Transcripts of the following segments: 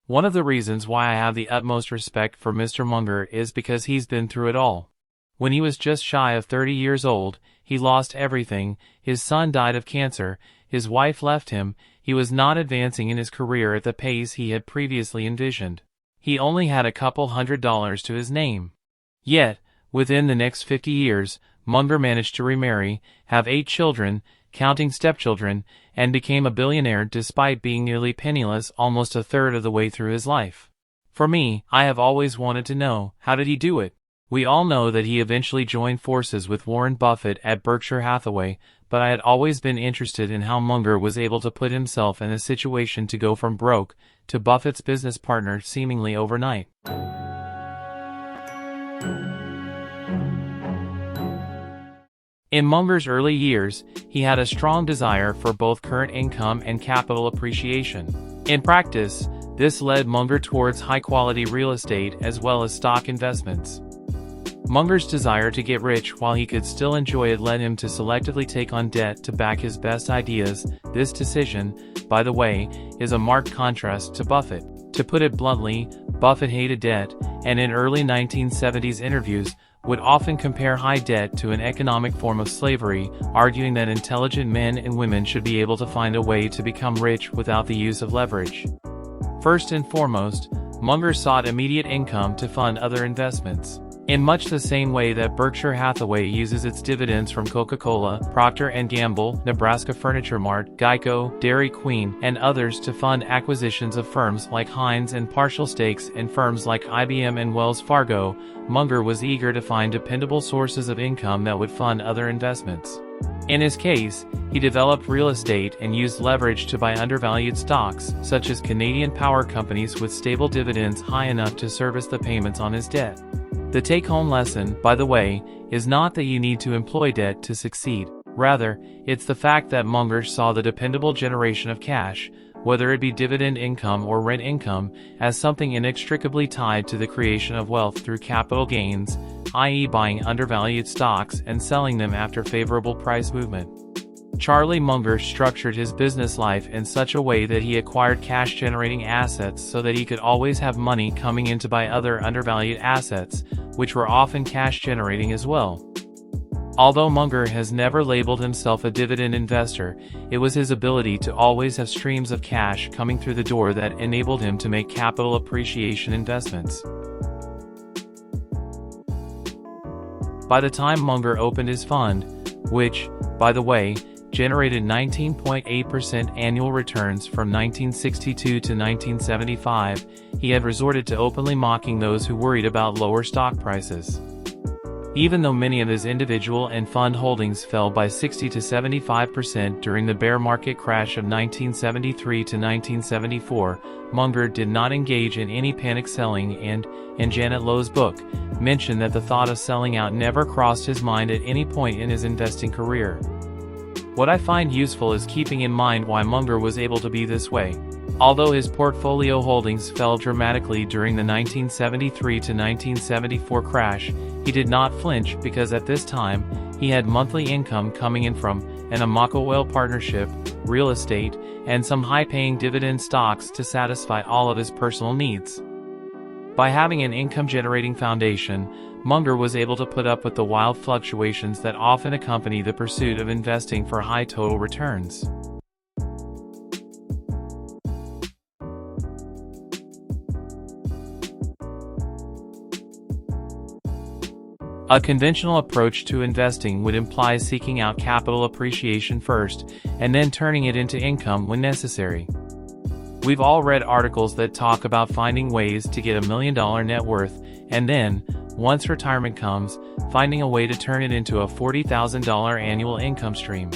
One of the reasons why I have the utmost respect for Mr. Munger is because he's been through it all. When he was just shy of 30 years old, he lost everything. His son died of cancer, his wife left him, he was not advancing in his career at the pace he had previously envisioned. He only had a couple $100 to his name. Yet, within the next 50 years, Munger managed to remarry, have 8 children, counting stepchildren, and became a billionaire despite being nearly penniless almost a third of the way through his life. For me, I have always wanted to know, how did he do it? We all know that he eventually joined forces with Warren Buffett at Berkshire Hathaway, but I had always been interested in how Munger was able to put himself in a situation to go from broke to Buffett's business partner seemingly overnight. In Munger's early years, he had a strong desire for both current income and capital appreciation. In practice, this led Munger towards high-quality real estate as well as stock investments. Munger's desire to get rich while he could still enjoy it led him to selectively take on debt to back his best ideas. This decision, by the way, is a marked contrast to Buffett. To put it bluntly, Buffett hated debt, and in early 1970s interviews, would often compare high debt to an economic form of slavery, arguing that intelligent men and women should be able to find a way to become rich without the use of leverage. First and foremost, Munger sought immediate income to fund other investments. In much the same way that Berkshire Hathaway uses its dividends from Coca-Cola, Procter & Gamble, Nebraska Furniture Mart, Geico, Dairy Queen, and others to fund acquisitions of firms like Heinz and partial stakes in firms like IBM and Wells Fargo, Munger was eager to find dependable sources of income that would fund other investments. In his case, he developed real estate and used leverage to buy undervalued stocks, such as Canadian power companies with stable dividends high enough to service the payments on his debt. The take-home lesson, by the way, is not that you need to employ debt to succeed. Rather, it's the fact that Munger saw the dependable generation of cash, whether it be dividend income or rent income, as something inextricably tied to the creation of wealth through capital gains, i.e. buying undervalued stocks and selling them after favorable price movement. Charlie Munger structured his business life in such a way that he acquired cash-generating assets so that he could always have money coming in to buy other undervalued assets, which were often cash-generating as well. Although Munger has never labeled himself a dividend investor, it was his ability to always have streams of cash coming through the door that enabled him to make capital appreciation investments. By the time Munger opened his fund, which, by the way, generated 19.8% annual returns from 1962 to 1975, he had resorted to openly mocking those who worried about lower stock prices. Even though many of his individual and fund holdings fell by 60 to 75% during the bear market crash of 1973 to 1974, Munger did not engage in any panic selling and, in Janet Lowe's book, mentioned that the thought of selling out never crossed his mind at any point in his investing career. What I find useful is keeping in mind why Munger was able to be this way. Although his portfolio holdings fell dramatically during the 1973 to 1974 crash, he did not flinch because at this time, he had monthly income coming in from an Amoco oil partnership, real estate, and some high-paying dividend stocks to satisfy all of his personal needs. By having an income-generating foundation, Munger was able to put up with the wild fluctuations that often accompany the pursuit of investing for high total returns. A conventional approach to investing would imply seeking out capital appreciation first, and then turning it into income when necessary. We've all read articles that talk about finding ways to get $1 million net worth, and then, once retirement comes, finding a way to turn it into a $40,000 annual income stream.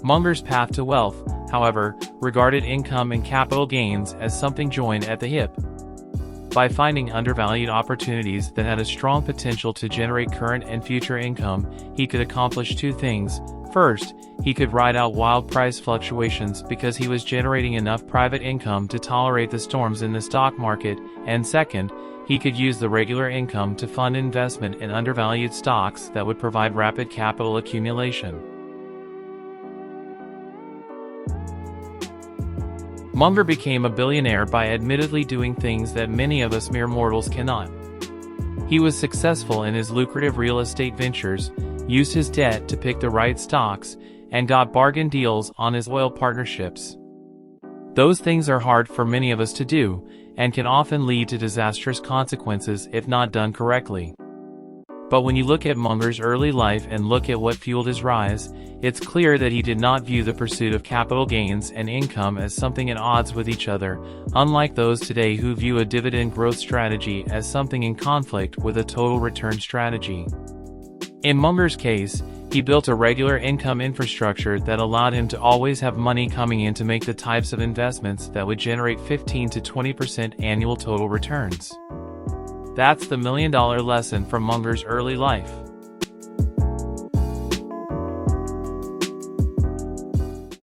Munger's path to wealth, however, regarded income and capital gains as something joined at the hip. By finding undervalued opportunities that had a strong potential to generate current and future income, he could accomplish two things. First, he could ride out wild price fluctuations because he was generating enough private income to tolerate the storms in the stock market, and second, he could use the regular income to fund investment in undervalued stocks that would provide rapid capital accumulation. Munger became a billionaire by admittedly doing things that many of us mere mortals cannot. He was successful in his lucrative real estate ventures, used his debt to pick the right stocks, and got bargain deals on his oil partnerships. Those things are hard for many of us to do, and can often lead to disastrous consequences if not done correctly. But when you look at Munger's early life and look at what fueled his rise, it's clear that he did not view the pursuit of capital gains and income as something at odds with each other, unlike those today who view a dividend growth strategy as something in conflict with a total return strategy. In Munger's case, he built a regular income infrastructure that allowed him to always have money coming in to make the types of investments that would generate 15 to 20% annual total returns. That's the $1 million lesson from Munger's early life.